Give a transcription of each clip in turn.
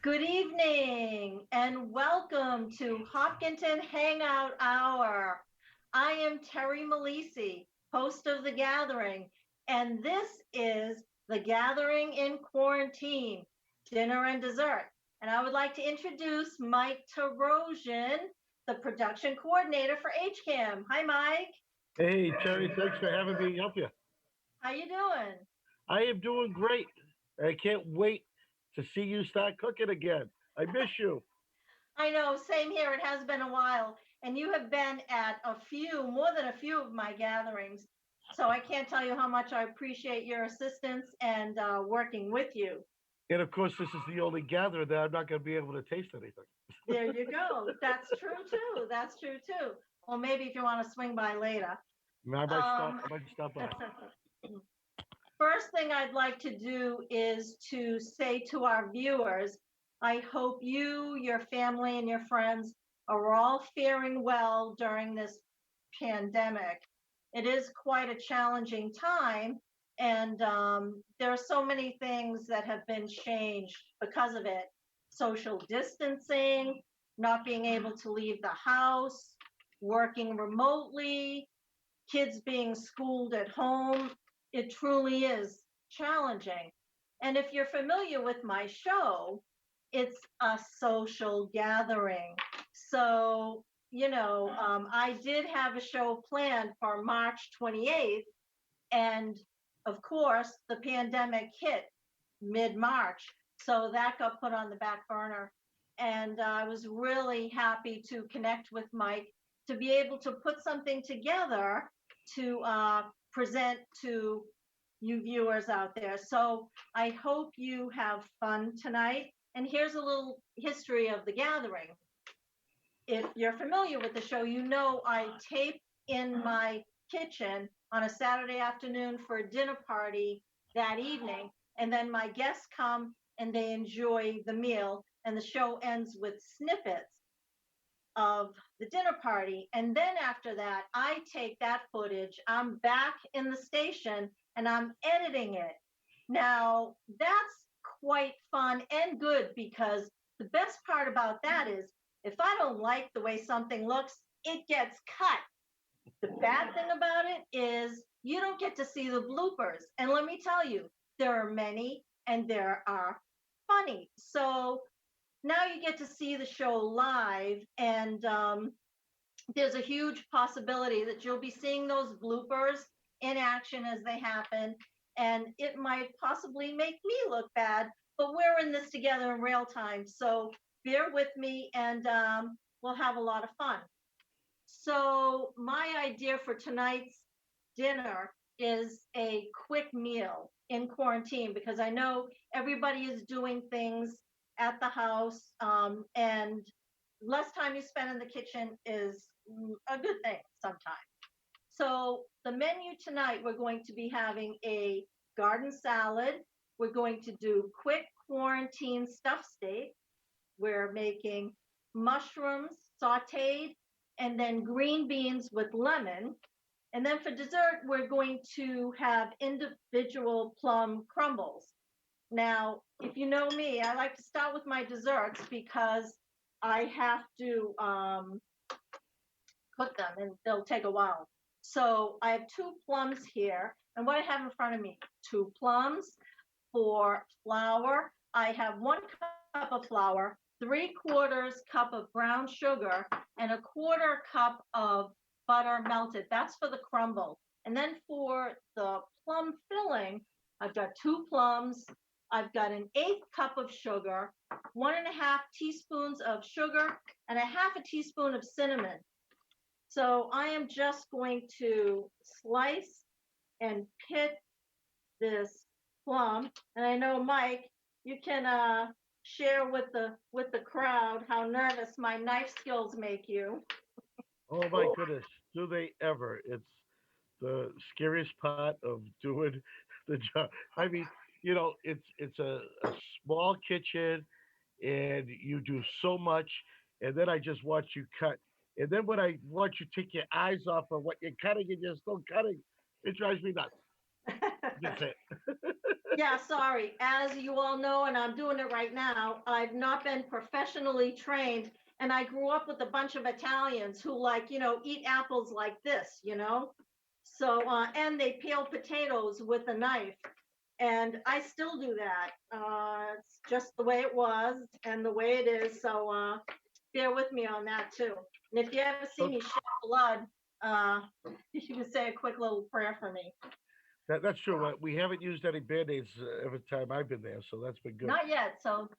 Good evening and welcome to Hopkinton Hangout Hour. I am Terry Malisi, host of The Gathering, and this is The Gathering in Quarantine, Dinner and Dessert. And I would like to introduce Mike Tarosian, the production coordinator for HCAM. Hi, Mike. Hey, Terry, thanks for having me help you. How you doing? I am doing great. I can't wait to see you start cooking again. I miss you. I know, same here. It has been a while. And you have been at more than a few of my gatherings. So I can't tell you how much I appreciate your assistance and working with you. And of course, this is the only gathering that I'm not going to be able to taste anything. There you go. That's true too. That's true too. Well, maybe if you want to swing by later. I might stop. Um, I might stop by. First thing I'd like to do is to say to our viewers, I hope you, your family, and your friends are all faring well during this pandemic. It is quite a challenging time, and there are so many things that have been changed because of it. Social distancing, not being able to leave the house, working remotely, kids being schooled at home. It truly is challenging. And if you're familiar with my show, it's a social gathering. So, I did have a show planned for March 28th. And of course, the pandemic hit mid March. So that got put on the back burner. And I was really happy to connect with Mike to be able to put something together to present to you viewers out there. So I hope you have fun tonight. And here's a little history of the gathering. If you're familiar with the show, you know I tape in my kitchen on a Saturday afternoon for a dinner party that evening. And then my guests come and they enjoy the meal. And the show ends with snippets of the dinner party. And then after that, I take that footage, I'm back in the station and I'm editing it. Now, that's quite fun and good because the best part about that is if I don't like the way something looks, it gets cut. The bad thing about it is you don't get to see the bloopers. And let me tell you, there are many and there are funny. So now you get to see the show live, and there's a huge possibility that you'll be seeing those bloopers in action as they happen, and it might possibly make me look bad, but we're in this together in real time, so bear with me, and we'll have a lot of fun. So my idea for tonight's dinner is a quick meal in quarantine because I know everybody is doing things at the house, and less time you spend in the kitchen is a good thing sometimes. So the menu tonight, we're going to be having a garden salad. We're going to do quick quarantine stuffed steak. We're making mushrooms sauteed and then green beans with lemon. And then for dessert, we're going to have individual plum crumbles. Now, if you know me, I like to start with my desserts because I have to cook them and they'll take a while. So I have two plums here. And what I have in front of me, two plums for flour. I have 1 cup of flour, 3/4 cup of brown sugar, and 1/4 cup of butter melted. That's for the crumble. And then for the plum filling, I've got two plums. I've got an 1/8 cup of sugar, 1.5 teaspoons of sugar, and 1/2 teaspoon of cinnamon. So I am just going to slice and pit this plum. And I know, Mike, you can share with the crowd how nervous my knife skills make you. Oh my goodness, do they ever? It's the scariest part of doing the job. I mean, it's a small kitchen, and you do so much, and then I just watch you cut, and then when I watch you take your eyes off of what you're cutting and you're still cutting, it drives me nuts. That's it. Yeah, sorry. As you all know, and I'm doing it right now, I've not been professionally trained. And I grew up with a bunch of Italians who, like, eat apples like this. So, and they peel potatoes with a knife. And I still do that. It's just the way it was and the way it is. So, bear with me on that too. And if you ever see So me shed blood, uh, you can say a quick little prayer for me. that's true. We haven't used any band-aids every time I've been there, so that's been good. Not yet. So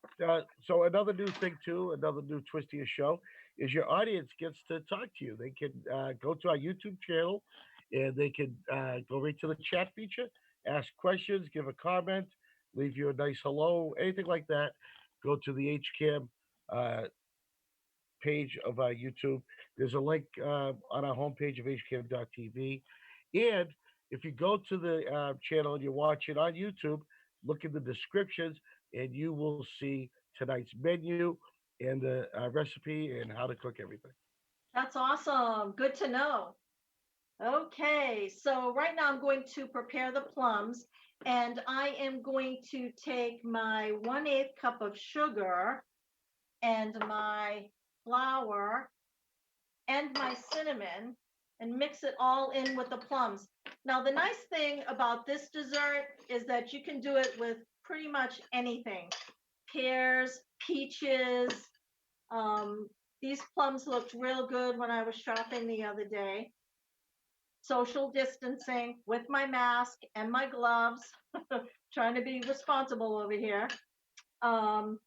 So another new thing too, another new twist to your show is your audience gets to talk to you. They can go to our YouTube channel, and they can go right to the chat feature, ask questions, give a comment, leave you a nice hello, anything like that. Go to the HCAM uh, page of our YouTube. There's a link on our homepage of hcam.tv. And if you go to the channel and you watch it on YouTube, look in the descriptions and you will see tonight's menu and the recipe and how to cook everything. that's awesome. Good to know. Okay, so right now I'm going to prepare the plums, and I am going to take my 1/8 cup of sugar and my flour and my cinnamon and mix it all in with the plums. Now, the nice thing about this dessert is that you can do it with pretty much anything: pears, peaches. Um, these plums looked real good when I was shopping the other day. Social distancing with my mask and my gloves, trying to be responsible over here. Um,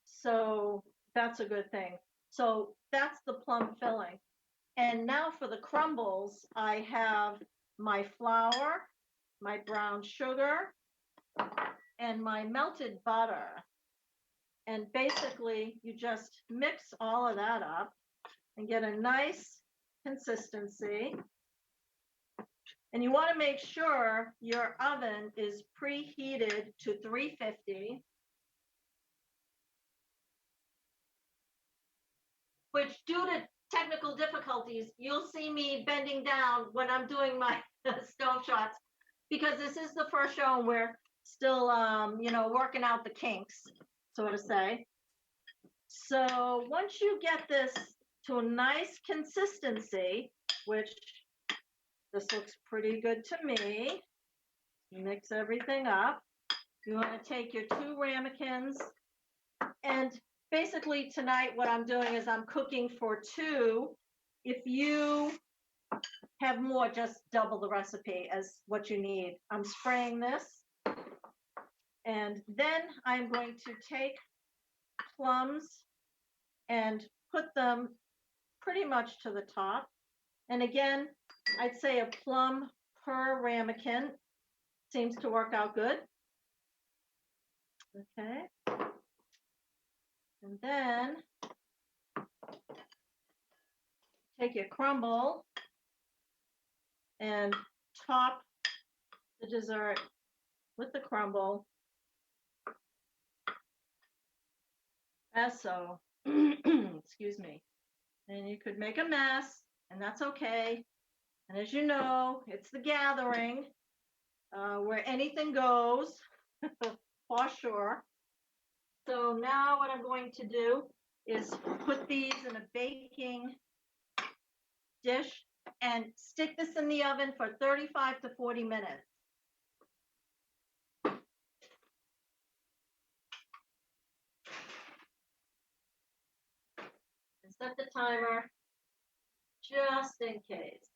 so that's a good thing. So that's the plum filling. And now for the crumbles, I have my flour, my brown sugar, and my melted butter. And basically, you just mix all of that up and get a nice consistency. And you want to make sure your oven is preheated to 350, which, due to technical difficulties, you'll see me bending down when I'm doing my stove shots, because this is the first show and we're still, working out the kinks, so to say. So once you get this to a nice consistency, which this looks pretty good to me, mix everything up. You want to take your 2 ramekins, and basically tonight what I'm doing is I'm cooking for 2. If you have more, just double the recipe as what you need. I'm spraying this, and then I'm going to take plums and put them pretty much to the top. And again, I'd say a plum per ramekin seems to work out good. Okay. And then take your crumble and top the dessert with the crumble, as so. Excuse me. And you could make a mess, and that's okay. And as you know, it's the gathering where anything goes, for sure. So now what I'm going to do is put these in a baking dish and stick this in the oven for 35 to 40 minutes. And set the timer just in case.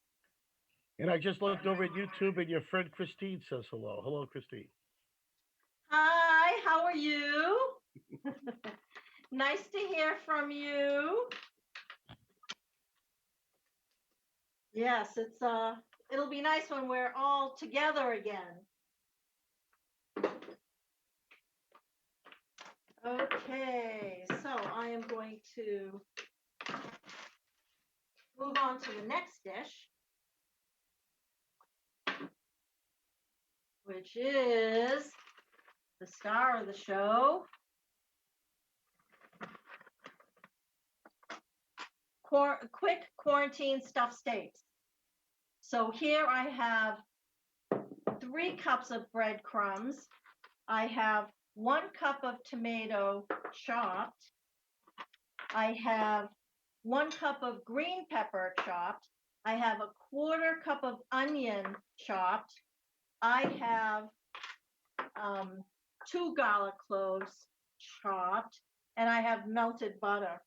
And I just looked over at YouTube, and your friend Christine says hello. Hello, Christine. Hi, how are you? Nice to hear from you. Yes, it'll be nice when we're all together again. Okay, so I am going to move on to the next dish, which is the star of the show, quick quarantine stuffed steaks. So here I have 3 cups of breadcrumbs. I have 1 cup of tomato chopped. I have 1 cup of green pepper chopped. I have a 1/4 cup of onion chopped. I have 2 garlic cloves chopped, and I have melted butter.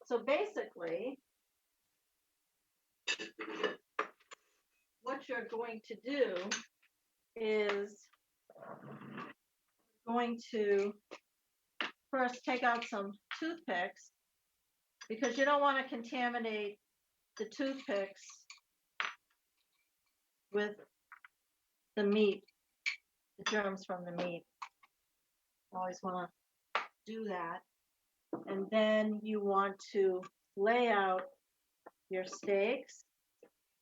So basically, what you're going to do is going to first take out some toothpicks, because you don't want to contaminate the toothpicks with the meat, the germs from the meat. Always want to do that. And then you want to lay out your steaks.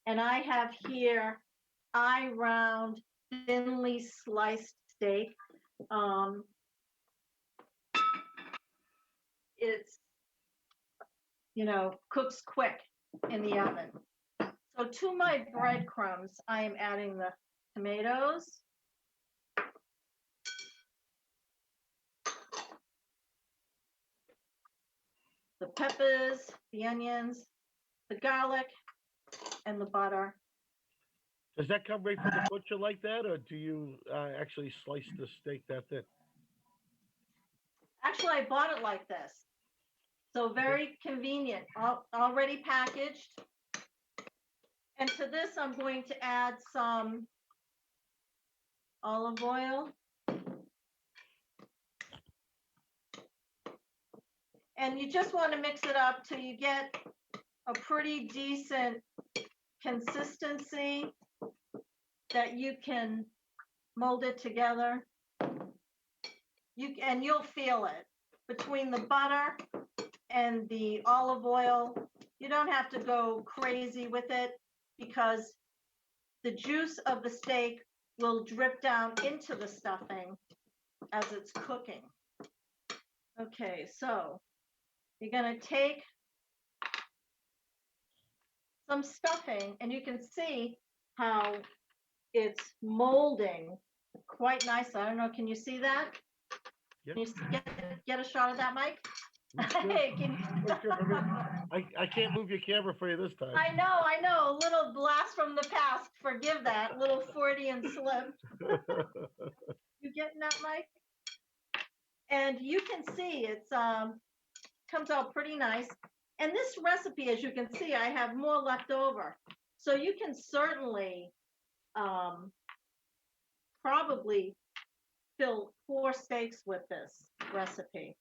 And I have here eye round, thinly sliced steak. It's, cooks quick in the oven. So to my breadcrumbs, I am adding the tomatoes, the peppers, the onions, the garlic, and the butter. Does that come right from the butcher like that, or do you actually slice the steak that thin? Actually, I bought it like this. So Okay. very convenient, already packaged. And to this, I'm going to add some olive oil. And you just want to mix it up till you get a pretty decent consistency that you can mold it together. You'll feel it between the butter and the olive oil. You don't have to go crazy with it, because the juice of the steak will drip down into the stuffing as it's cooking. Okay, so you're going to take some stuffing, and you can see how it's molding quite nicely. I don't know, can you see that? Yeah. Can you get a shot of that, Mike? Looks good. Hey, Looks good for me. I can't move your camera for you this time. I know. A little blast from the past. Forgive that little Freudian slip. You getting that, Mike? And you can see it's comes out pretty nice. And this recipe, as you can see, I have more left over. So you can certainly probably fill 4 steaks with this recipe.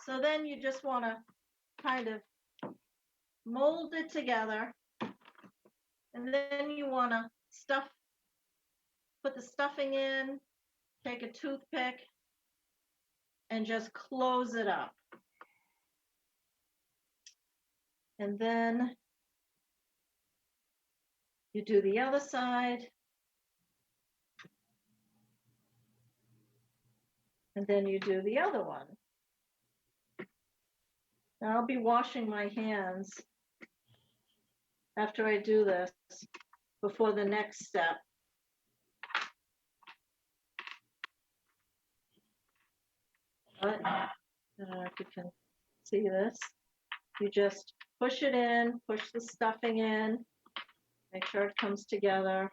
So then you just want to kind of mold it together, and then you want to put the stuffing in, take a toothpick, and just close it up. And then you do the other side, and then you do the other one. Now I'll be washing my hands after I do this before the next step. But if you can see this, you just push it in, push the stuffing in, make sure it comes together.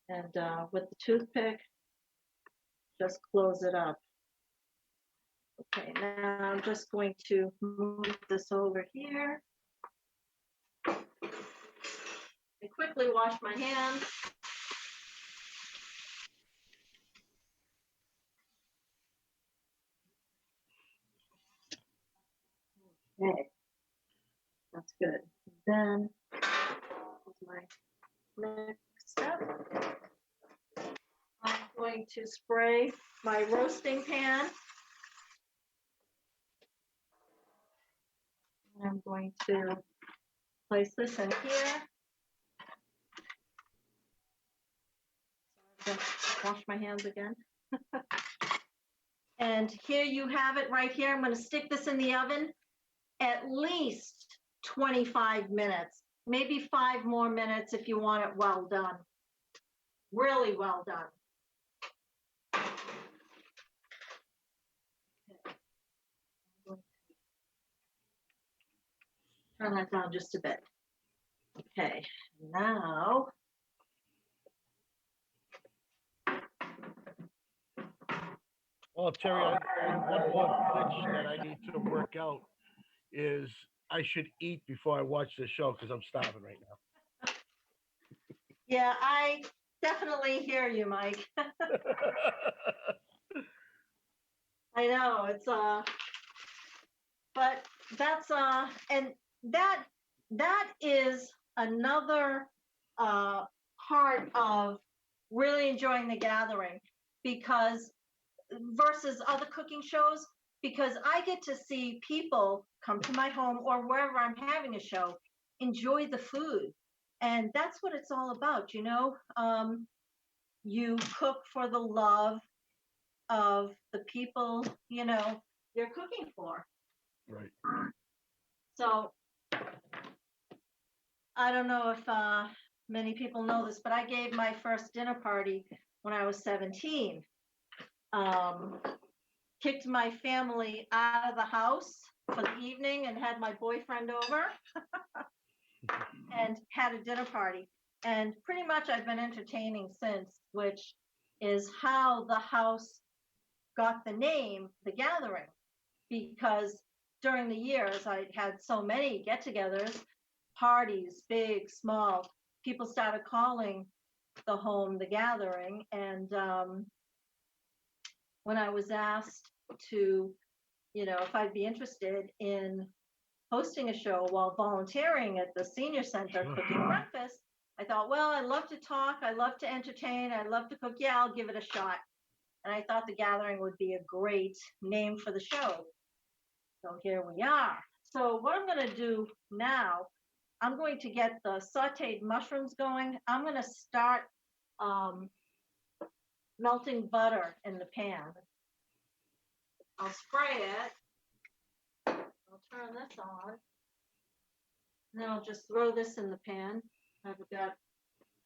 And with the toothpick, just close it up. Okay, now I'm just going to move this over here. And quickly wash my hands. Okay, that's good. Then, my next step, I'm going to spray my roasting pan. I'm going to place this in here. Just wash my hands again. And here you have it right here. I'm going to stick this in the oven at least 25 minutes, maybe 5 more minutes if you want it well done. Really well done. Turn that down just a bit. Okay, now Well, Terry, one more glitch that I need to work out is I should eat before I watch the show because I'm starving right yeah, I definitely hear you, Mike. now. I know it's but that's and that that is another uh part of really enjoying the gathering because versus other cooking shows because I get to see people come to my home or wherever I'm having a show enjoy the food, and that's what it's all about, you know. You cook for the love of the people, you know, you're cooking for. Right. So I don't know if many people know this, but I gave my first dinner party when I was 17. Um, Kicked my family out of the house for the evening and had my boyfriend over and had a dinner party. And pretty much I've been entertaining since, which is how the house got the name, The Gathering, because during the years I had so many get togethers, parties, big, small. People started calling the home The Gathering. And when I was asked to, you know, if I'd be interested in hosting a show while volunteering at the senior center cooking breakfast, I thought, well, I love to talk, I love to entertain, I love to cook. Yeah, I'll give it a shot. And I thought The Gathering would be a great name for the show. So here we are. So what I'm going to do now, I'm going to get the sauteed mushrooms going. I'm going to start um, melting butter in the pan. I'll spray it. I'll turn this on. And then I'll just throw this in the pan. I've got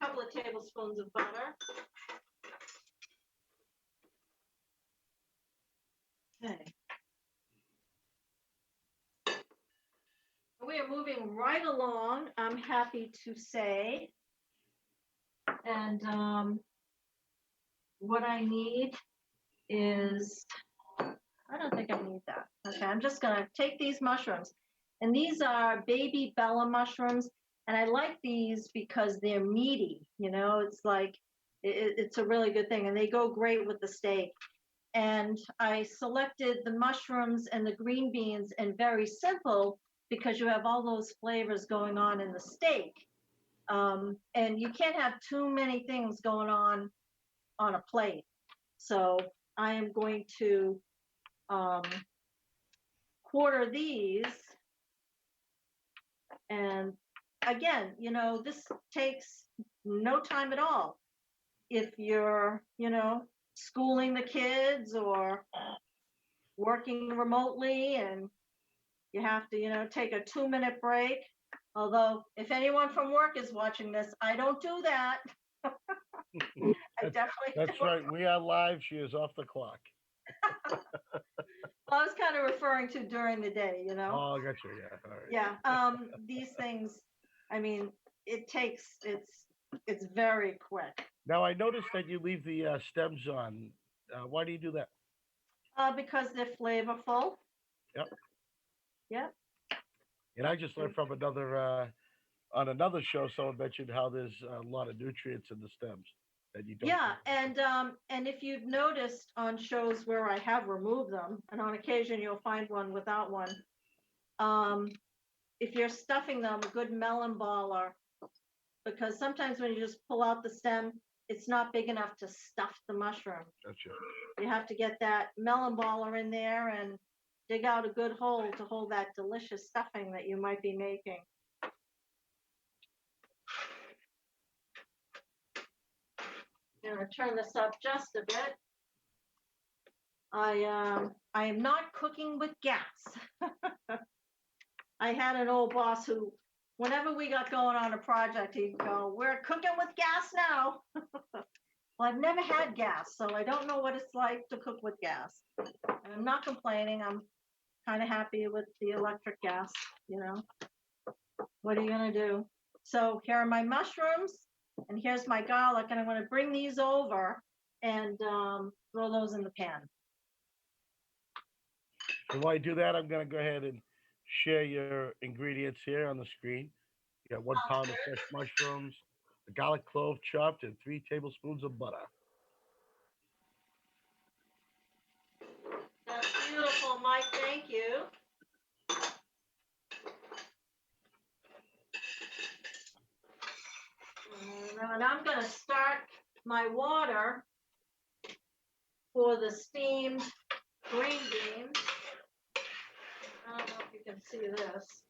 a couple of tablespoons of butter. Okay. We are moving right along, I'm happy to say. And what I need is, I don't think I need that. Okay, I'm just gonna take these mushrooms. And these are baby Bella mushrooms. And I like these because they're meaty, you know, it's like, it's a really good thing. And they go great with the steak. And I selected the mushrooms and the green beans and very simple because you have all those flavors going on in the steak. And you can't have too many things going on a plate. So I am going to um, quarter these. And again, you know, this takes no time at all. If you're, you know, schooling the kids or working remotely and you have to, you know, take a 2-minute break. Although, if anyone from work is watching this, I don't do that. I that's, definitely that's don't. right. We are live. She is off the clock. Well, I was kind of referring to during the day, you know. Oh, I got you. Yeah. All right. Yeah. These things, I mean, it takes it's very quick. Now I noticed that you leave the stems on. Why do you do that? Because they're flavorful. Yep. Yep. And I just learned from another on another show. Someone mentioned how there's a lot of nutrients in the stems that you don't. Yeah, and if you've noticed on shows where I have removed them, and on occasion you'll find one without one, um, if you're stuffing them, a good melon baller, because sometimes when you just pull out the stem, it's not big enough to stuff the mushroom. Gotcha. You have to get that melon baller in there and dig out a good hole to hold that delicious stuffing that you might be making. I'm gonna turn this up just a bit. I am not cooking with gas. I had an old boss who whenever we got going on a project, he'd go, "We're cooking with gas now." Well, I've never had gas, so I don't know what it's like to cook with gas. And I'm not complaining. I'm kind of happy with the electric gas, you know. What are you going to do? So here are my mushrooms, and here's my garlic, and I'm going to bring these over and throw those in the pan. So while I do that, I'm going to go ahead and share your ingredients here on the screen. You got 1 pound of fresh mushrooms, a garlic clove chopped, and 3 tablespoons of butter. That's beautiful, Mike. Thank you. And I'm going to start my water for the steamed green beans. I don't know if you can see this.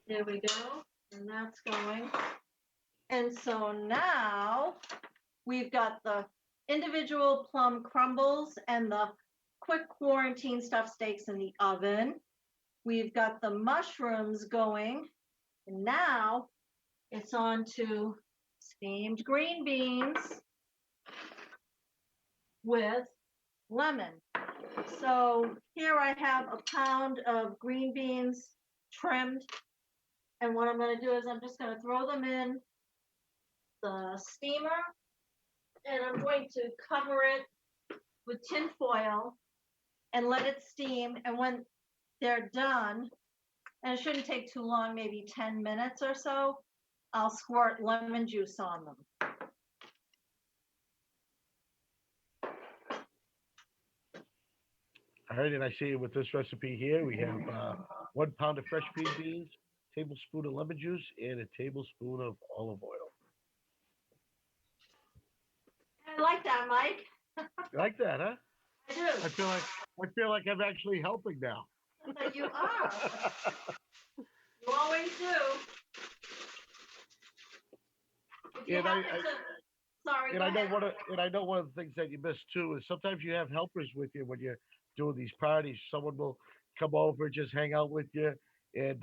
There we go. And that's going. And so now we've got the individual plum crumbles and the quick quarantine stuffed steaks in the oven. We've got the mushrooms going. And now it's on to steamed green beans with lemon. So here I have a pound of green beans trimmed. And what I'm going to do is I'm just going to throw them in the steamer, and I'm going to cover it with tin foil and let it steam. And when they're done, and it shouldn't take too long, maybe 10 minutes or so, I'll squirt lemon juice on them. All right, and I see with this recipe here, we have 1 pound of fresh green beans, tablespoon of lemon juice, and a tablespoon of olive oil. I like that, Mike. You like that, huh? I do. I feel like I'm actually helping now. You are. You always do. If you And happen to, sorry. and I know one of the things that you miss too is sometimes you have helpers with you when you're doing these parties. Someone will come over, just hang out with you, and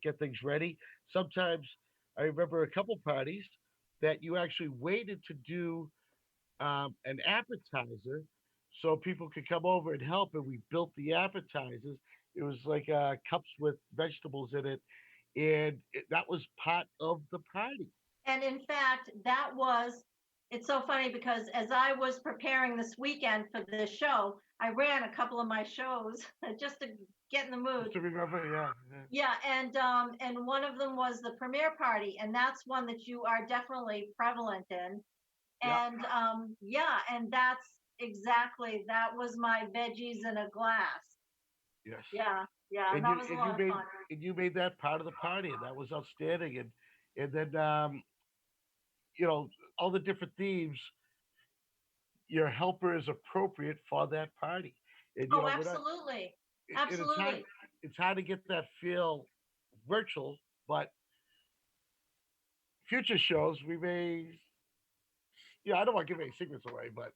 get things ready. Sometimes I remember a couple parties that you actually waited to do an appetizer so people could come over and help, and we built the appetizers. It was like cups with vegetables in it, and that was part of the party. And in fact, it's so funny because as I was preparing this weekend for this show, I ran a couple of my shows just to get in the mood. Just to remember, yeah. Yeah, and one of them was the premiere party, and that's one that you are definitely prevalent in. And yeah, and that was my veggies in a glass. Yes. Yeah, and that was a lot of fun. And you made that part of the party, and that was outstanding. And then all the different themes. Your helper is appropriate for that party, and Oh, absolutely, and it's hard to get that feel virtual, but future shows we may, I don't want to give any secrets away, but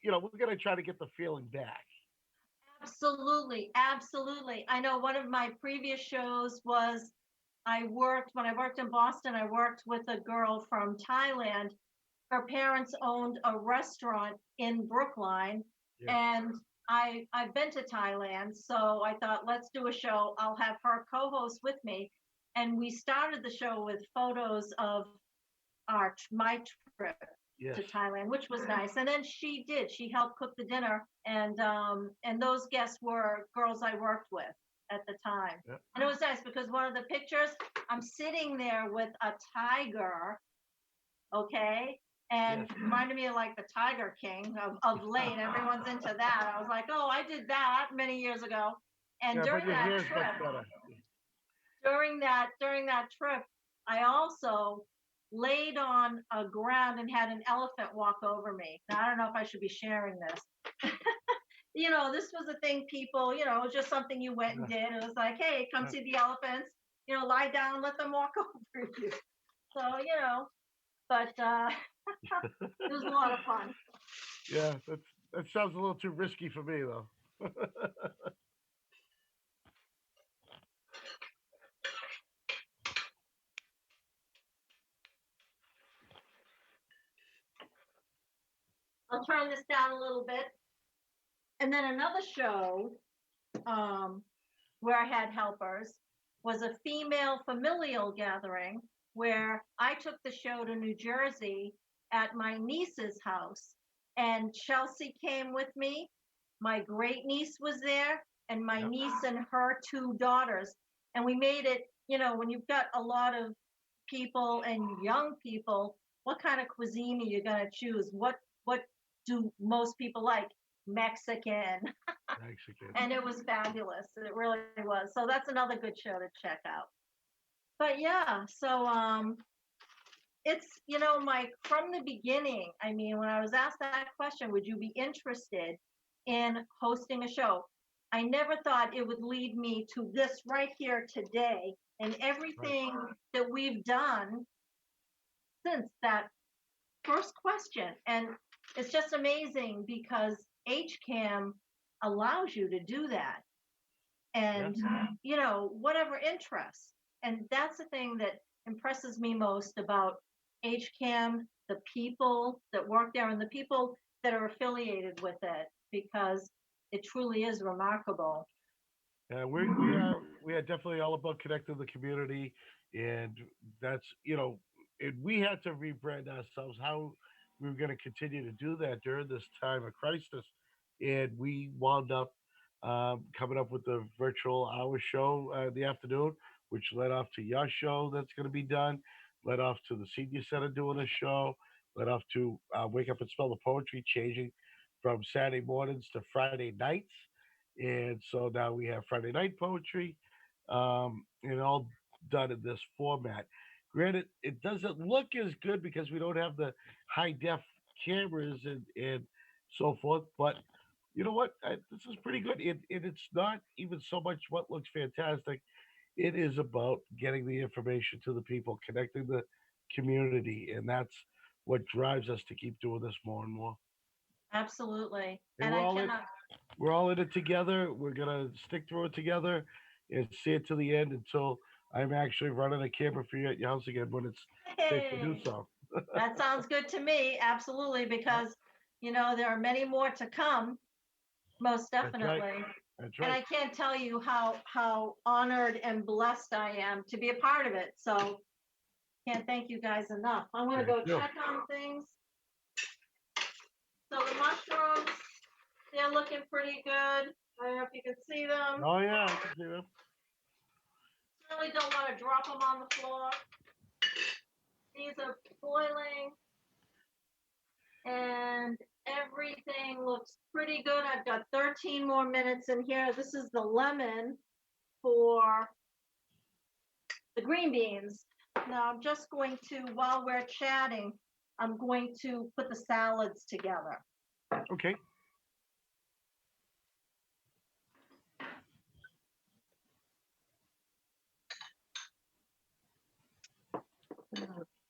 we're gonna try to get the feeling back. Absolutely, absolutely. I know one of my previous shows was when I worked in Boston, I worked with a girl from Thailand. Her parents owned a restaurant in Brookline, and I've been to Thailand, so I thought, let's do a show. I'll have her co-host with me, and we started the show with photos of my trip to Thailand, which was nice. And then she helped cook the dinner, and those guests were girls I worked with at the time. And it was nice because one of the pictures, I'm sitting there with a tiger, okay, and reminded me of like the Tiger King of late. Everyone's into that. I was like, oh, I did that many years ago. And during that trip, I also laid on a ground and had an elephant walk over me. Now, I don't know if I should be sharing this. This was a thing people, it was just something you went and did. It was like, hey, come see the elephants, lie down, let them walk over you. So, but it was a lot of fun. Yeah, that sounds a little too risky for me though. I'll turn this down a little bit. And then another show um, where I had helpers was a female familial gathering where I took the show to New Jersey at my niece's house. And Chelsea came with me. My great niece was there, and my Yep. niece and her two daughters. And we made it, when you've got a lot of people and young people, what kind of cuisine are you going to choose? What do most people like? Mexican. Mexican. And it was fabulous. It really was. So that's another good show to check out. But yeah, so it's Mike, from the beginning. I mean, when I was asked that question, would you be interested in hosting a show? I never thought it would lead me to this right here today and Right. everything that we've done since that first question. And it's just amazing because HCAM allows you to do that. Yeah. And whatever interests. And that's the thing that impresses me most about HCAM, the people that work there and the people that are affiliated with it, because it truly is remarkable. Yeah, we are definitely all about connecting the community, and that's and we had to rebrand ourselves how we were going to continue to do that during this time of crisis, and we wound up coming up with the virtual hour show in the afternoon, which led off to your show that's going to be done, led off to the senior center doing a show, led off to wake up and spell the poetry, changing from Saturday mornings to Friday nights, and so now we have Friday night poetry, and all done in this format. Granted, it doesn't look as good because we don't have the high def cameras and so forth, but you know what? This is pretty good. It's not even so much what looks fantastic. It is about getting the information to the people, connecting the community, and that's what drives us to keep doing this more and more. Absolutely. And And I cannot. we're all in it together. We're gonna stick through it together and see it to the end until I'm actually running a camper for you at your house again when it's safe to do Hey, so. that sounds good to me. Absolutely. Yep, Because, there are many more to come. Most that's right. definitely. That's And right. I can't tell you how honored and blessed I am to be a part of it. So can't thank you guys enough. I'm gonna Thank go you. check on things. So the mushrooms, they're looking pretty good. I don't know if you can see them. Oh yeah, I can see them. Really don't want to drop them on the floor. These are boiling and everything looks pretty good. I've got 13 more minutes in here. This is the lemon for the green beans. Now I'm just going to, while we're chatting, I'm going to put the salads together. Okay.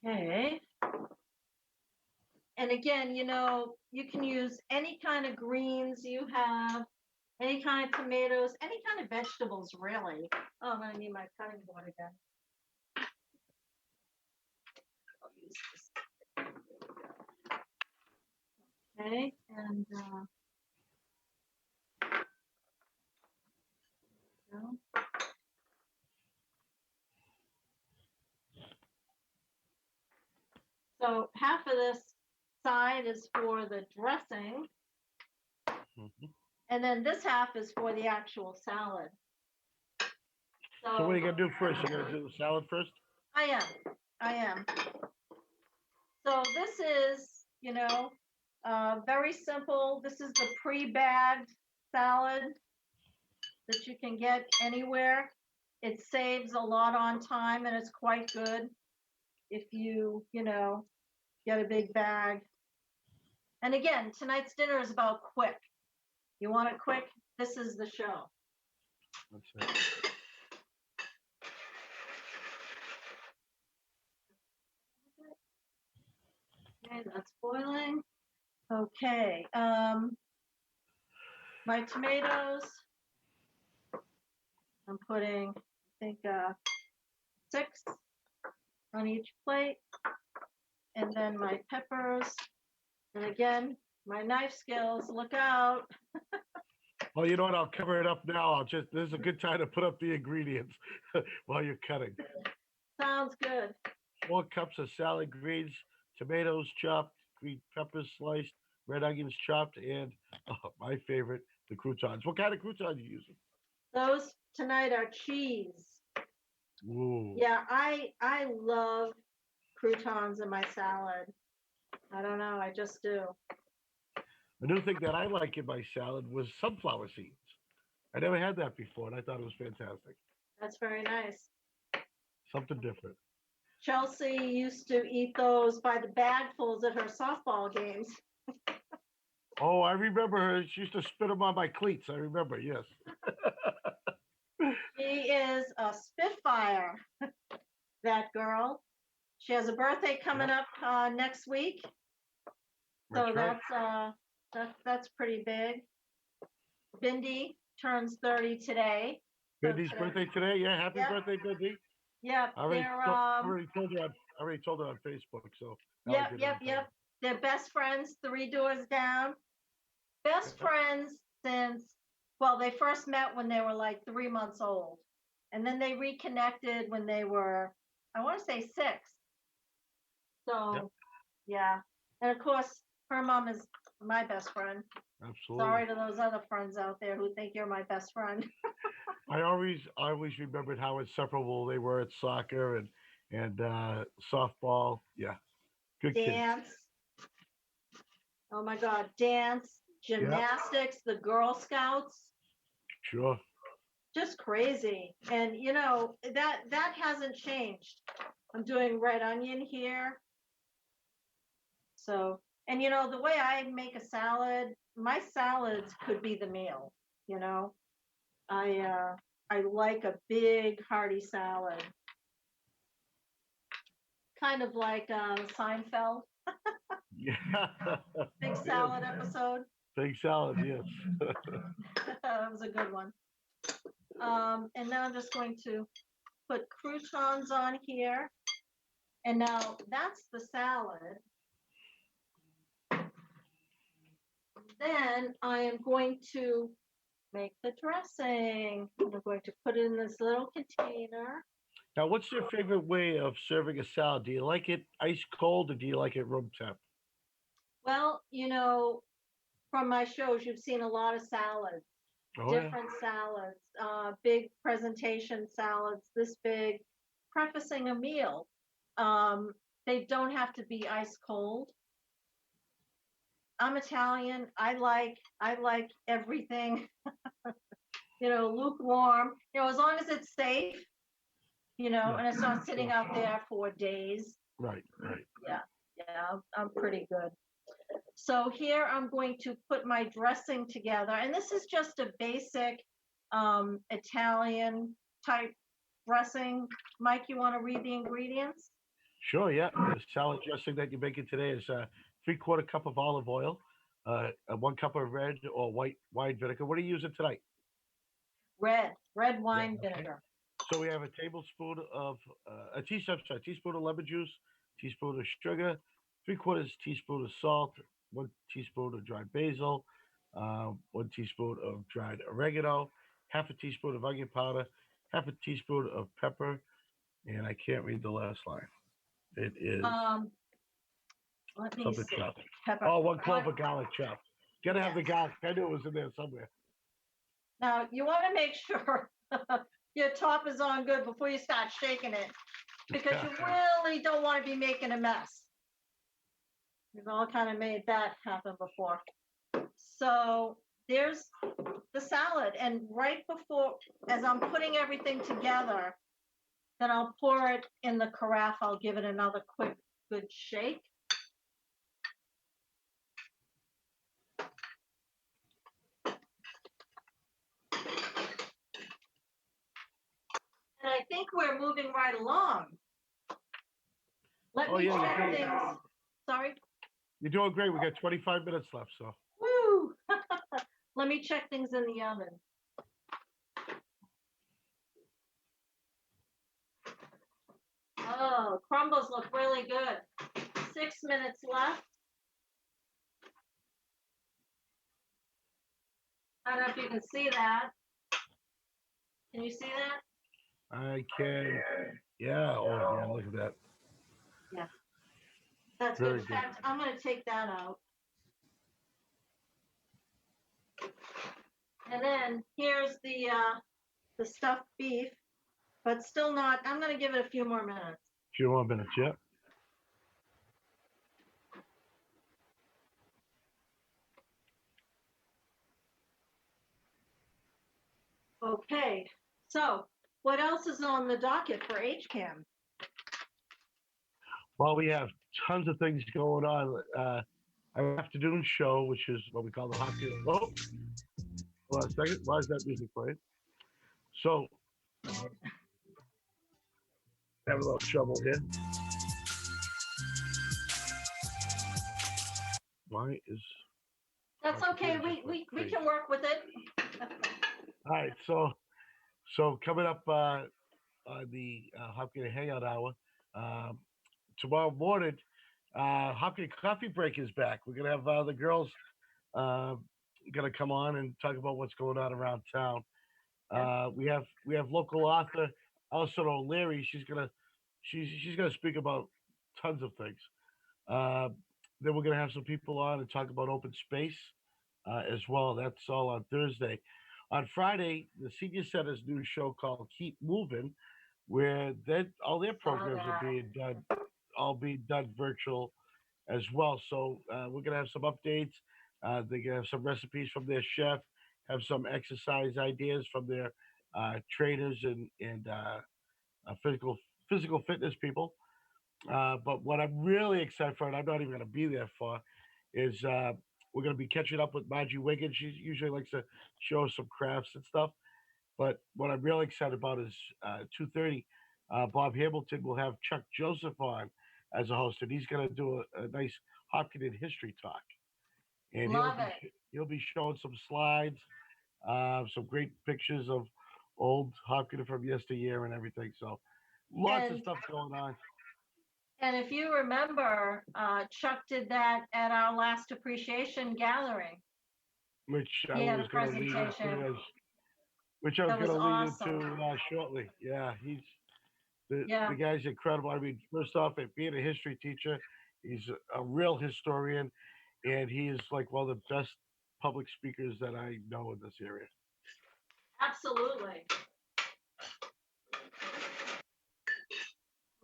Okay. And again, you can use any kind of greens you have, any kind of tomatoes, any kind of vegetables, really. Oh, I'm going to need my cutting board again. I'll use this. Okay. And, no. So half of this side is for the dressing, Hmm. and then this half is for the actual salad. So what So are you gonna do first? You're gonna do the salad first. I am. I am. So this is, very simple. This is the pre-bagged salad that you can get anywhere. It saves a lot on time and it's quite good if you get a big bag. And again, tonight's dinner is about quick. You want it quick? This is the show. That's it. Okay, that's boiling. Okay. My tomatoes. I'm putting, I think, 6 on each plate. And then my peppers. And again, my knife skills. Look out. Well, you know what? I'll cover it up now. This is a good time to put up the ingredients while you're cutting. Sounds good. 4 cups of salad greens, tomatoes chopped, green peppers sliced, red onions chopped, and my favorite, the croutons. What kind of croutons are you using? Those tonight are cheese. Ooh. Yeah, I love croutons in my salad. I don't know, I just do. A new thing that I like in my salad was sunflower seeds. I never had that before, and I thought it was fantastic. That's very nice. Something different. Chelsea used to eat those by the bagfuls at her softball games. Oh, I remember her. She used to spit them on my cleats. I remember, yes. She is a spitfire, that girl. She has a birthday coming Yep, up next week, that's so right. that's pretty big. Bindi turns 30 today. So Mindy's today, birthday today. Yeah, happy yep, birthday, Mindy. yep, they're I already told her on Facebook, so now I yep, did it yep, in yep. person. They're best friends, 3 doors down. Best Yep. friends since, well, they first met when they were like 3 months old. And then they reconnected when they were, I want to say 6. Yep. So, yeah. And of course, her mom is my best friend. Absolutely. Sorry to those other friends out there who think you're my best friend. I always remembered how inseparable they were at soccer and softball. Yeah, good kids. Dance. Oh my God. Dance, Yeah, gymnastics, the Girl Scouts. sure. Just crazy. And that hasn't changed. I'm doing red onion here. So, and the way I make a salad, my salads could be the meal, you know. I like a big hearty salad, kind of like Seinfeld, Yeah. big Yes. salad episode. Big salad. Yes. That was a good one. And now I'm just going to put croutons on here. And now that's the salad. Then I am going to make the dressing. I'm going to put it in this little container. Now, what's your favorite way of serving a salad? Do you like it ice cold or do you like it room temp? Well, from my shows, you've seen a lot of salads, Oh yeah. different salads, big presentation salads, this big, prefacing a meal. Um, they don't have to be ice cold. I'm Italian. I like everything, lukewarm. As long as it's safe, Yeah. and it's not sitting Sure. out there for days. Right. Right. Yeah, yeah, I'm pretty good. So here I'm going to put my dressing together, and this is just a basic Italian type dressing. Mike, you want to read the ingredients? Sure. Yeah. The salad dressing that you're making today is 3/4 cup of olive oil, 1 cup of red or white wine vinegar. What are you using tonight? Red Red. wine Okay. vinegar. So we have a tablespoon of teaspoon of lemon juice, teaspoon of sugar, 3/4 teaspoon of salt, 1 teaspoon of dried basil, 1 teaspoon of dried oregano, half a teaspoon of onion powder, half a teaspoon of pepper, and I can't read the last line. It is Um, Let me something see. chopped. Pepper. Oh, 1 clove What? of garlic chopped. Gotta have Yes. the garlic. I knew it was in there somewhere. Now you want to make sure your top is on good before you start shaking it, because you really don't want to be making a mess. We've all kind of made that happen before. So there's the salad. And right before, as I'm putting everything together, then I'll pour it in the carafe. I'll give it another quick, good shake. And I think we're moving right along. Let Oh me yeah, you check do. things. Sorry? You're doing great. We got 25 minutes left, so. Woo! Let me check things in the oven. Oh, crumbles look really good. 6 minutes left. I don't know if you can see that. Can you see that? I can. Yeah. Oh, yeah. Look at that. Yeah, that's good. Very In good. fact, I'm going to take that out. And then here's the stuffed beef, but still not. I'm going to give it a few more minutes. Few more minutes. Yeah. Okay, so what else is on the docket for HCAM? Well, we have tons of things going on. Our afternoon show, which is what we call the hockey. Oh, hold on a second. Why is that music playing? So, have a little trouble here. Why is That's okay. We can work with it. all right? So coming up on the Hopkins Hangout Hour tomorrow morning, Hopkins Coffee Break is back. We're gonna have the girls uh, gonna come on and talk about what's going on around town. We have local author Alison O'Leary. She's gonna speak about tons of things. Uh, then we're gonna have some people on and talk about open space as well. That's all on Thursday. On Friday, the Senior Center's new show called Keep Moving, where all their programs are being done virtual as well. So we're gonna have some updates. They're gonna have some recipes from their chef, have some exercise ideas from their trainers and physical fitness people. But what I'm really excited for, and I'm not even gonna be there for, is we're gonna be catching up with Margie Wiggins. She usually likes to show us some crafts and stuff. But what I'm really excited about is 2:30. Bob Hamilton will have Chuck Joseph on as a host, and he's going to do a nice Hopkins history talk. And Love it. he'll be showing some slides, some great pictures of old Hopkins from yesteryear and everything. So lots of And stuff going on. and if you remember, Chuck did that at our last appreciation gathering. Which I He had a was going to lead presentation into which I was that going was to lead awesome. into shortly. Yeah, the Yeah, guy's incredible. I mean, first off, at being a history teacher, he's a real historian, and he is like one of the best public speakers that I know in this area. absolutely.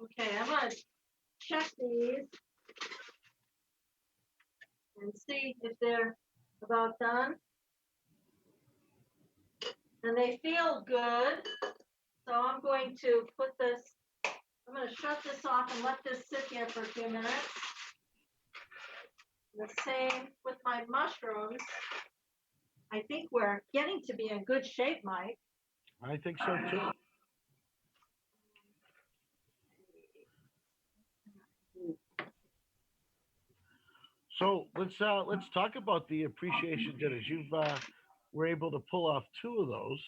Okay, I'm gonna check these and see if they're about done. And they feel good. So I'm going to I'm going to shut this off and let this sit here for a few minutes. The same with my mushrooms. I think we're getting to be in good shape, Mike. I think so too. So let's talk about the appreciation dinners. You've were able to pull off two of those,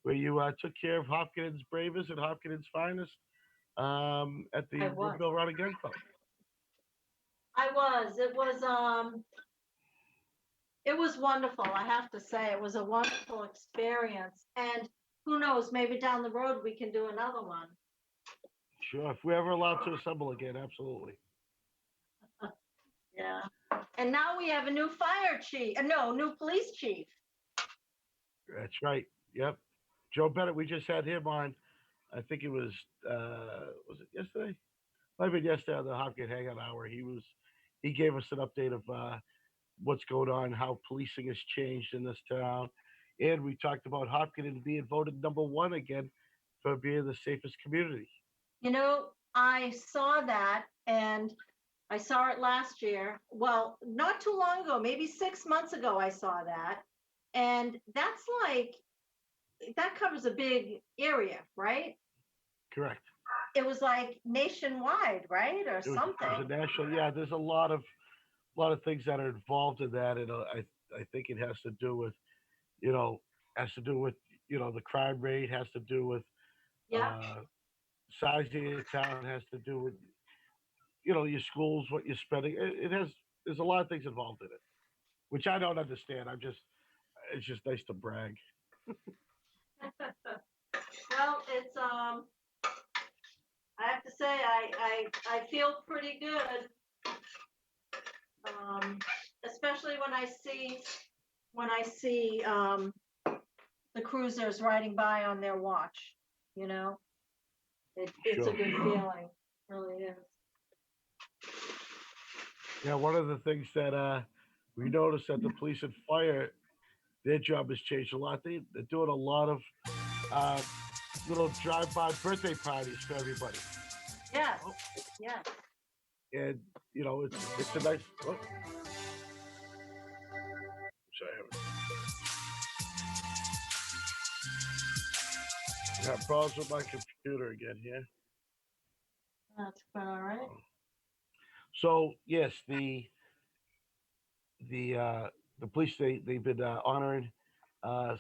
where you took care of Hopkins bravest and Hopkins finest at I the was. Woodville Run Again Club. I was. It was wonderful, I have to say. It was a wonderful experience. And who knows, maybe down the road we can do another one. Sure, if we're ever allowed to assemble again, absolutely. Yeah. And now we have a new fire chief. No, new police chief. That's right. Yep. Joe Bennett, we just had him on. I think it was it yesterday? Might have been yesterday on the Hopkins Hangout Hour. He gave us an update of what's going on, how policing has changed in this town, and we talked about Hopkins being voted number one again for being the safest community. You know, I saw that and I saw it last year. Well, not too long ago, maybe 6 months ago, I saw that. And that covers a big area, right? Correct. It was like nationwide, right? Or It was something. a national. Yeah, there's a lot of things that are involved in that, and I think it has to do with you know has to do with the crime rate, has to do with Yeah, uh, size of your town, has to do with your schools, what you're spending. It has there's a lot of things involved in it, which I don't understand. It's just nice to brag. well, it's I have to say I feel pretty good, um, especially when I see the cruisers riding by on their watch. You know, it's a Sure. good feeling, really is. Yeah, one of the things that we noticed that the police and fire, their job has changed a lot. They're doing a lot of uh, little drive-by birthday parties for everybody. Yes, Oh, yes. and it's a nice. Oh, sorry, I have problems with my computer again here. That's quite all right. So yes, the uh, the police they've been honoring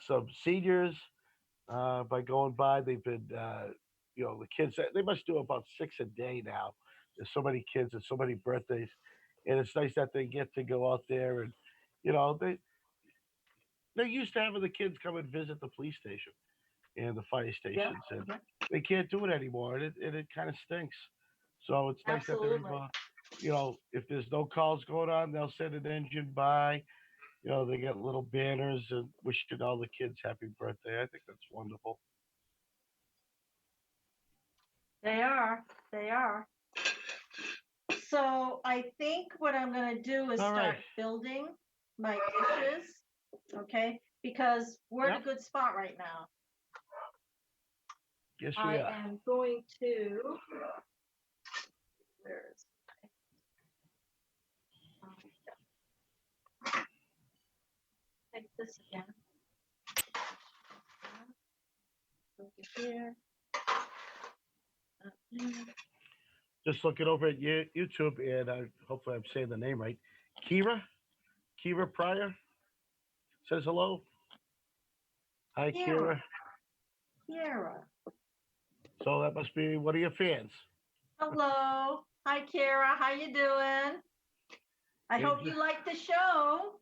some seniors by going by. They've been the kids they must do about six a day now. There's so many kids and so many birthdays, and it's nice that they get to go out there and they're used to having the kids come and visit the police station and the fire Yep, stations, and yep, they can't do it anymore, and it kind of stinks. So it's nice that they've, absolutely. if there's no calls going on, they'll send an engine by. They get little banners and wishing all the kids happy birthday. I think that's wonderful. They are. They are. So I think what I'm going to do is All right. start building my dishes, okay? Because we're in a Yep. good spot right now. Yes, we I are. am going to, where is take this again. Over here. Here. Just looking over at YouTube, and hopefully I'm saying the name right. Kira Pryor says hello. Hi, Kiara. Kira. Kiara. So that must be one of your fans. Hello. Hi, Kiara. How you doing? I And hope you like the show.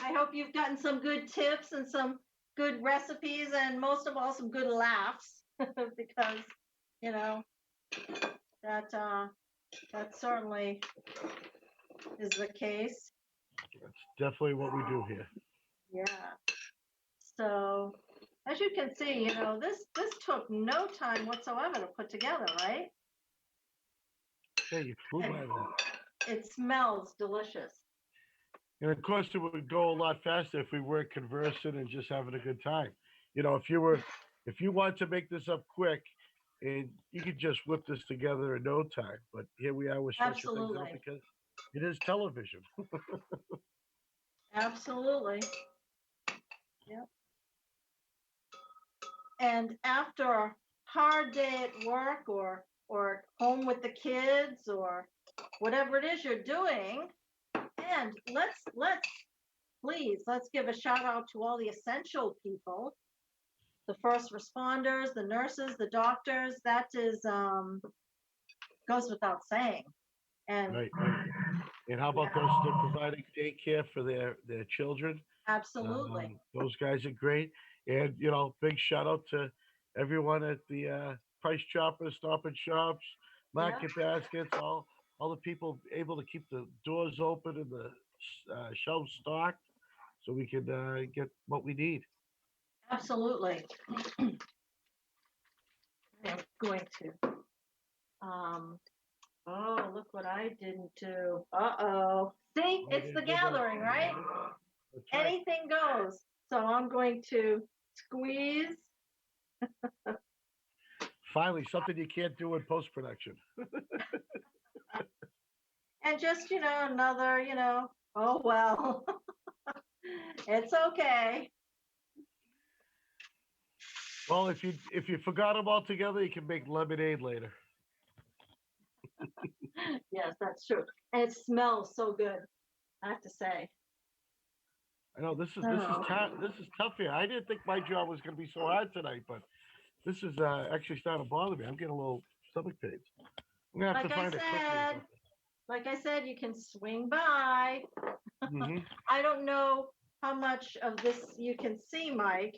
I hope you've gotten some good tips and some good recipes and most of all some good laughs because you know that that certainly is the case. that's definitely what we do here. Yeah. So as you can see, this took no time whatsoever to put together, right? Yeah, you flew And by that. it smells delicious. And of course, it would go a lot faster if we weren't conversing and just having a good time. If you want to make this up quick, and you could just whip this together in no time. But here we are, we're stretching things out Absolutely. because it is television. Absolutely. Yep. And after a hard day at work or home with the kids or whatever it is you're doing, and let's give a shout out to all the essential people, the first responders, the nurses, the doctors. That is goes without saying. And Right. And how about those yeah, that are providing daycare for their children? absolutely. Those guys are great. And big shout out to everyone at the Price Choppers, Stop and Shops, Yeah, Market Baskets, all the people able to keep the doors open and the shelves stocked, so we can get what we need. absolutely. I'm going to. Um, oh, look what I didn't do. Uh-oh. See, Oh, you it's the didn't do that. gathering, right? That's right. Anything goes. So I'm going to squeeze Finally, something you can't do in post production. and just, another, oh well. It's okay. Well, if you forgot them all together, you can make lemonade later. Yes, that's true. And it smells so good. I have to say. I know So, this is tough here. I didn't think my job was going to be so hard tonight, but this is actually starting to bother me. I'm getting a little stomach pains. I'm gonna have like to I find a cookie or said, something. you can swing by. Hmm. I don't know how much of this you can see, Mike.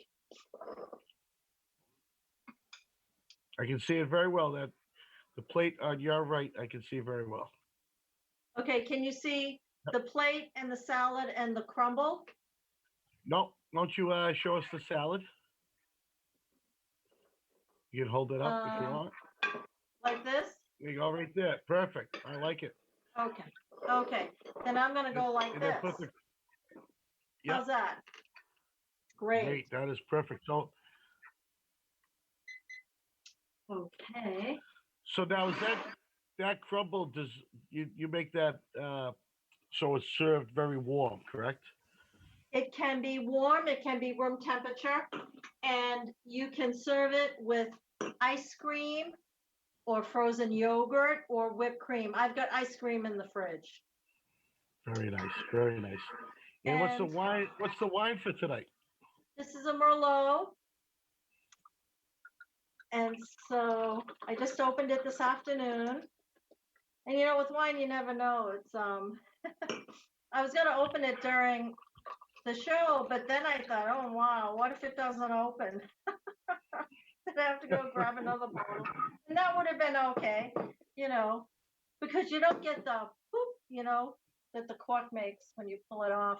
I can see it very well. That the plate on your right, I can see very well. Okay, can you see Yep. the plate and the salad and the crumble? No, don't you show us the salad? You can hold it up if you Um, want. like this? There you go, right there. Perfect. I like it. Okay. Okay. Then I'm gonna And, go like and then this. put the How's yep. that? Great. Great. That is perfect. Okay. So now is that crumble? Does you make that so it's served very warm, correct? It can be warm, it can be room temperature, and you can serve it with ice cream or frozen yogurt or whipped cream. I've got ice cream in the fridge. Very nice. Very nice. And what's the And wine? What's the wine for tonight? this is a Merlot. And so I just opened it this afternoon. And with wine you never know. It's I was gonna open it during the show, but then I thought, oh wow, what if it doesn't open? Then I have to go grab another bottle. And that would have been okay, you know, because you don't get the poop, that the cork makes when you pull it off.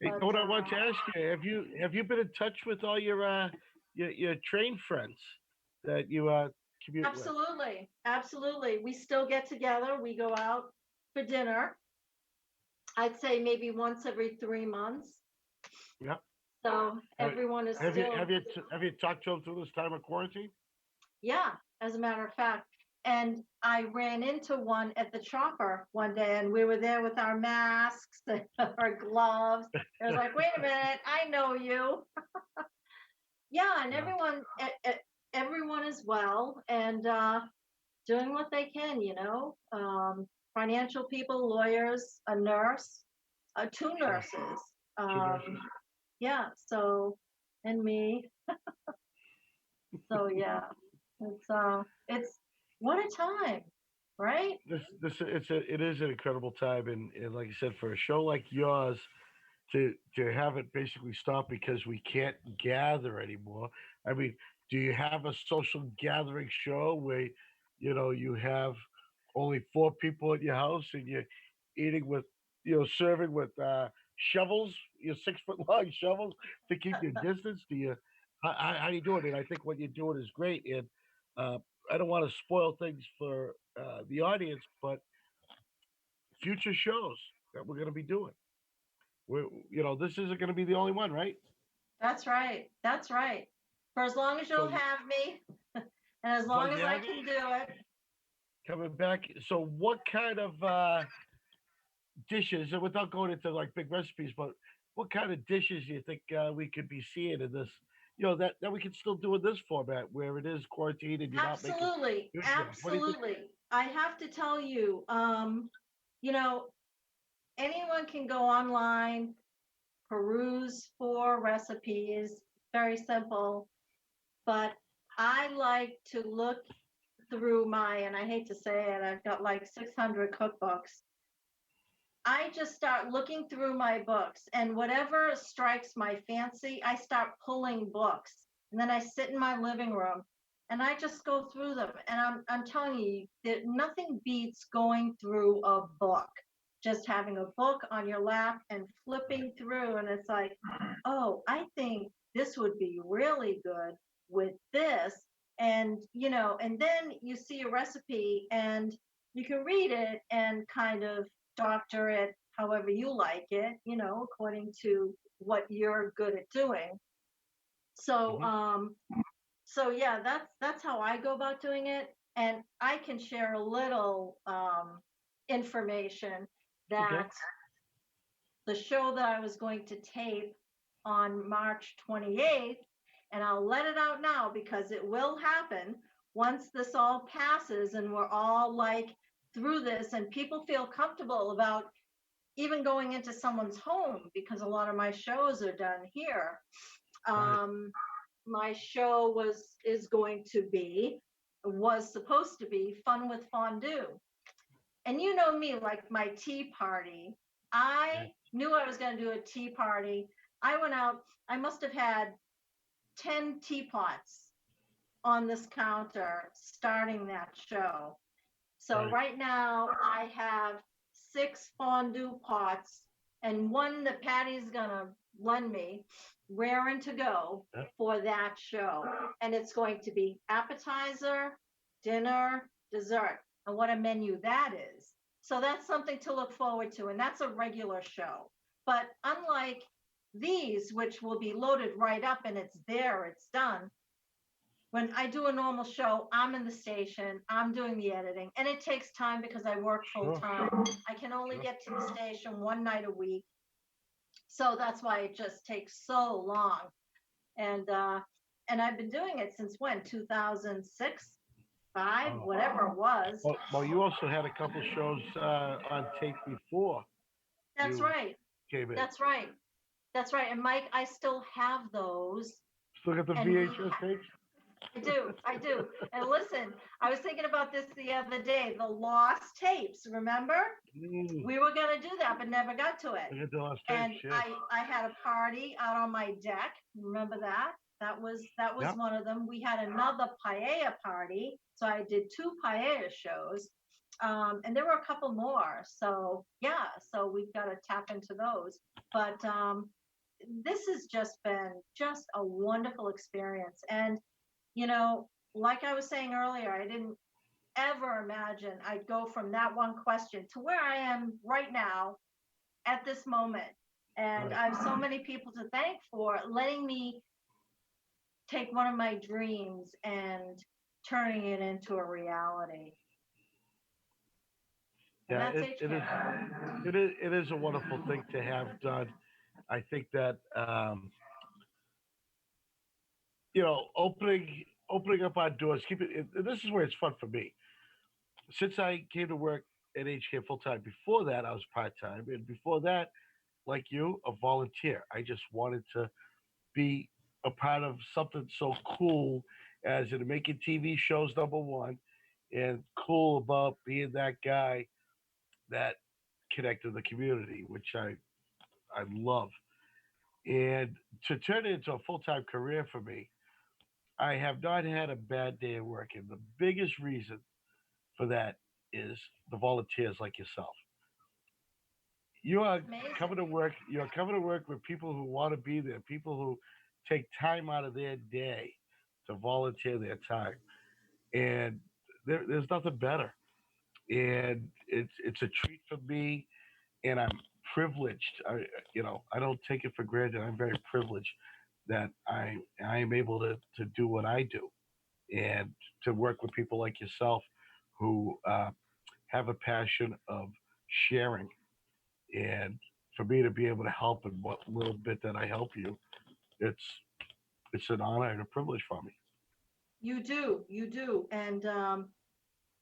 Hey, But what I want to ask you, have you been in touch with all your train friends that you commute with? absolutely, absolutely. We still get together. We go out for dinner. I'd say maybe once every 3 months. Yep. So Have, everyone is have you still, have you have you talked to them through this time of quarantine? yeah, as a matter of fact. And I ran into one at the chopper one day, and we were there with our masks and our gloves. It was like, wait a minute, I know you. Yeah, and Yeah. everyone is well and doing what they can. Financial people, lawyers, a nurse, two Yeah. nurses. Two Um, nurses. yeah, so and me. So yeah, it's what a time, right? It is an incredible time, and like I said, for a show like yours to have it basically stop because we can't gather anymore. I mean, do you have a social gathering show where you have only four people at your house and you're eating with serving with shovels, your 6 foot long shovels to keep your distance? Do you how do you do it? And I think what you're doing is great. And uh, I don't want to spoil things for the audience, but future shows that we're going to be doing. This isn't going to be the only one, right? That's right. That's right. For as long as So you'll have me, and as as long long as as you I have me can do it. coming back. So what kind of dishes, and without going into like big recipes, but what kind of dishes do you think we could be seeing in this? That we can still do in this format where it is quarantine and you're not making Absolutely. good things. What do you think? Absolutely. I have to tell you, you know, anyone can go online, peruse for recipes, very simple, but I like to look through and I hate to say it, I've got like 600 cookbooks. I just start looking through my books, and whatever strikes my fancy, I start pulling books. And then I sit in my living room and I just go through them. And I'm telling you that nothing beats going through a book, just having a book on your lap and flipping through. And it's like, oh, I think this would be really good with this. And then you see a recipe and you can read it and kind of doctor it however you like it, according to what you're good at doing. So Hmm. so yeah, that's how I go about doing it. And I can share a little information Okay. that the show that I was going to tape on March 28th, and I'll let it out now because it will happen once this all passes and we're all like through this and people feel comfortable about even going into someone's home, because a lot of my shows are done here. Right. My show was supposed to be fun with fondue. And you know me, like my tea party. Yeah. I knew I was going to do a tea party. I went out, I must have had 10 teapots on this counter starting that show. So Right. right now I have 6 fondue pots and one that Patty's gonna lend me, raring to go Yeah. for that show. And it's going to be appetizer, dinner, dessert, and what a menu that is. So that's something to look forward to, and that's a regular show. But unlike these, which will be loaded right up and it's there, it's done, when I do a normal show, I'm in the station, I'm doing the editing, and it takes time because I work full Sure. time. I can only Sure. get to the station one night a week. So that's why it just takes so long. And I've been doing it since when? 2006, 5, Oh. whatever it was. Well, you also had a couple shows on tape before That's you right. came in. That's right. That's right. And Mike, I still have those. Still got the And VHS tapes? I do. I do. And listen, I was thinking about this the other day, the lost tapes, remember? Mm. We were going to do that, but never got to it. Look at the last tapes, And yes. I had a party out on my deck. Remember that? That was Yep. one of them. We had another paella party, so I did 2 paella shows, and there were a couple more. So yeah, so we've got to tap into those. But this has just been just a wonderful experience, and like I was saying earlier, I didn't ever imagine I'd go from that one question to where I am right now at this moment. And Right. I have so many people to thank for letting me take one of my dreams and turning it into a reality. And Yeah, that's it is HK. it is a wonderful thing to have done. I think that opening up our doors, keep it. This is where it's fun for me. Since I came to work at HK full time. Before that, I was part time, and before that, like you, a volunteer. I just wanted to be a part of something so cool as in making TV shows, number one, and cool about being that guy that connected the community, which I love. And to turn it into a full time career for me, I have not had a bad day at work. And the biggest reason for that is the volunteers like yourself. You are Amazing. coming to work. You're coming to work with people who want to be there, people who take time out of their day to volunteer their time, and there's nothing better. And it's a treat for me, and I'm privileged. I don't take it for granted. I'm very privileged that I am able to do what I do, and to work with people like yourself who have a passion of sharing, and for me to be able to help in what little bit that I help you, it's it's an honor and a privilege for me. You do,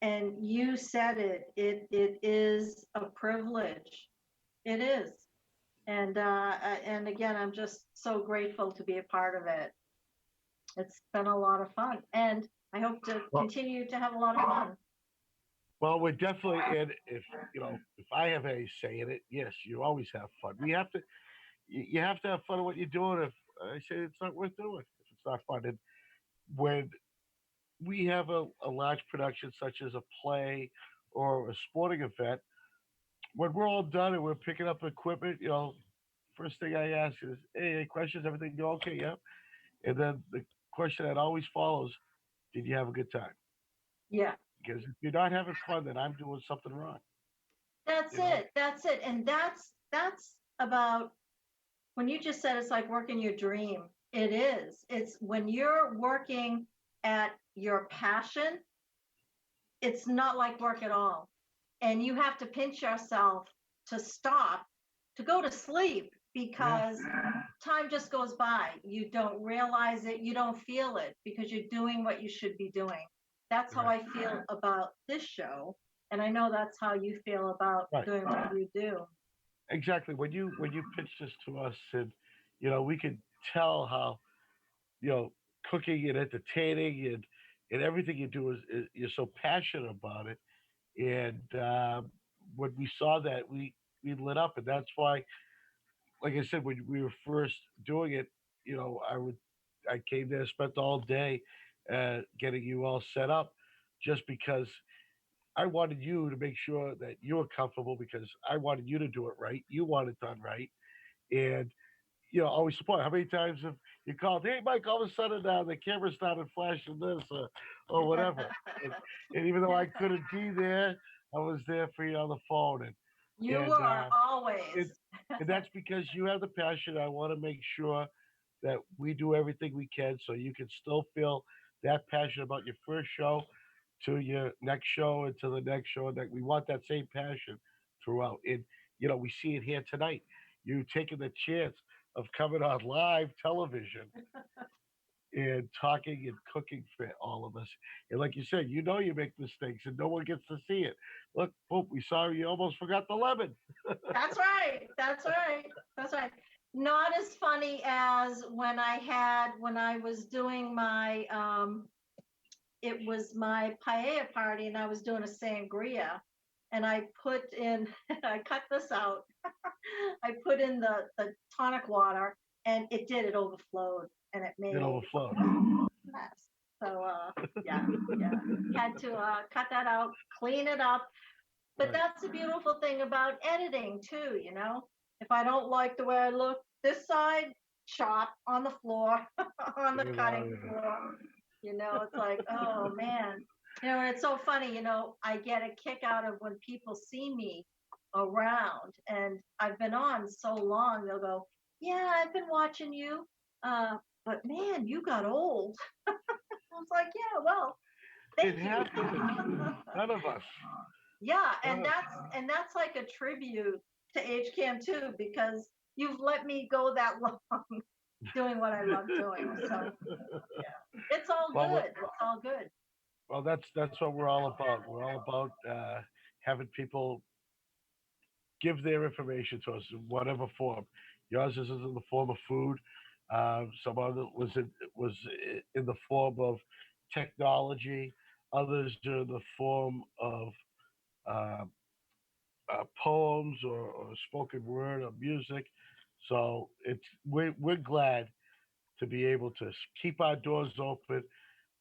and you said it. It is a privilege. It is, and again, I'm just so grateful to be a part of it. It's been a lot of fun, and I hope to Well, continue to have a lot of fun. well, we're definitely in. If I have a say in it, yes, you always have fun. We have to. You have to have fun in what you're doing. If I say it's not worth doing, if it's not fun, and when we have a large production such as a play or a sporting event, when we're all done and we're picking up equipment, first thing I ask is, "Hey, any questions? Everything go okay? Yeah." And then the question that always follows, "Did you have a good time?" Yeah, Because if you're not having fun, then I'm doing something wrong. that's You know? it. That's it. And that's about when you just said it's like working your dream. It is. It's when you're working at your passion, it's not like work at all. And you have to pinch yourself to stop, to go to sleep Yeah. because time just goes by. You don't realize it, you don't feel it because you're doing what you should be doing. That's how Right. I feel about this show. And I know that's how you feel about Right. doing what you do. exactly. When you pitched this to us, and we could tell how you know cooking and entertaining and everything you do is you're so passionate about it. And when we saw that, we lit up, and that's why, like I said, when we were first doing it, I came there, spent all day getting you all set up, just because I wanted you to make sure that you were comfortable, because I wanted you to do it right. You want it done right, and always support. How many times have you called? Hey, Mike! All of a sudden, the camera started flashing this or whatever, and, and even though I couldn't be there, I was there for you on the phone, You and were it, always. and that's because you have the passion. I want to make sure that we do everything we can so you can still feel that passion about your first show to your next show and to the next show. And that we want that same passion throughout. And we see it here tonight. You taking the chance of coming on live television and talking and cooking for all of us. And like you said, you make mistakes and no one gets to see it. Look, boom, we saw you almost forgot the lemon. That's right. That's right. That's right. Not as funny as when I was doing my it was my paella party and I was doing a sangria and I put in I cut this out. I put in the tonic water and it overflowed and it It made overflowed. a mess. So yeah, yeah. Had to cut that out, clean it up. But Right. that's the beautiful thing about editing too, you know. If I don't like the way I look, this side, chop on the floor, on the cutting floor. It's like, oh man. And it's so funny, I get a kick out of when people see me around and I've been on so long, they'll go, yeah, I've been watching you. But man, you got old. I was like, yeah, well, It thank you. happens. None of us. Yeah, None of, and that's like a tribute to HCAM too, because you've let me go that long doing what I love doing. So yeah, it's all well, good. It's all good. well, that's what we're all about. We're all about having people give their information to us in whatever form. Yours is in the form of food. Some other was in the form of technology. Others are in the form of uh, poems or spoken word or music. So we're glad to be able to keep our doors open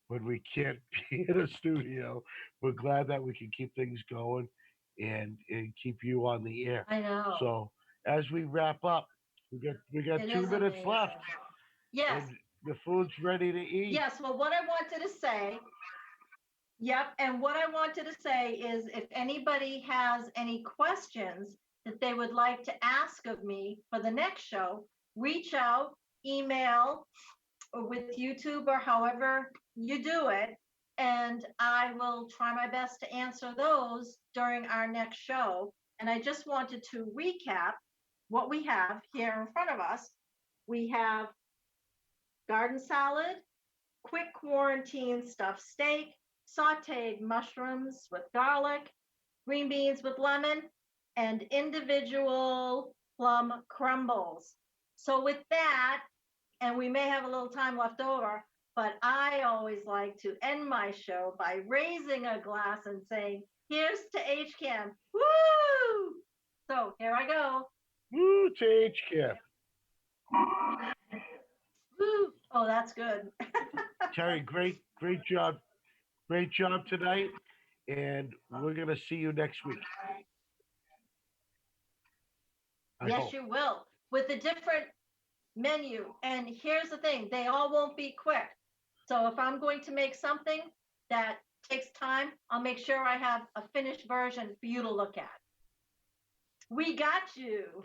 when we can't be in a studio. We're glad that we can keep things going and keep you on the air. I know. So as we wrap up, we got It 2 minutes amazing. left, Yes. and the food's ready to eat. Yes. Well, what I wanted to say, yep. And what I wanted to say is if anybody has any questions that they would like to ask of me for the next show, reach out, email, or with YouTube or however you do it. And I will try my best to answer those during our next show. And I just wanted to recap what we have here in front of us. We have garden salad, quick quarantine stuffed steak, sauteed mushrooms with garlic, green beans with lemon, and individual plum crumbles. So, with that, and we may have a little time left over, but I always like to end my show by raising a glass and saying, here's to HCAM. Woo! So, here I go. Woo, THCAP. Woo! Oh, that's good. Terry, great job tonight, and we're gonna see you next week. I Yes, hope. you will. With a different menu. And here's the thing, they all won't be quick. So if I'm going to make something that takes time, I'll make sure I have a finished version for you to look at. We got you.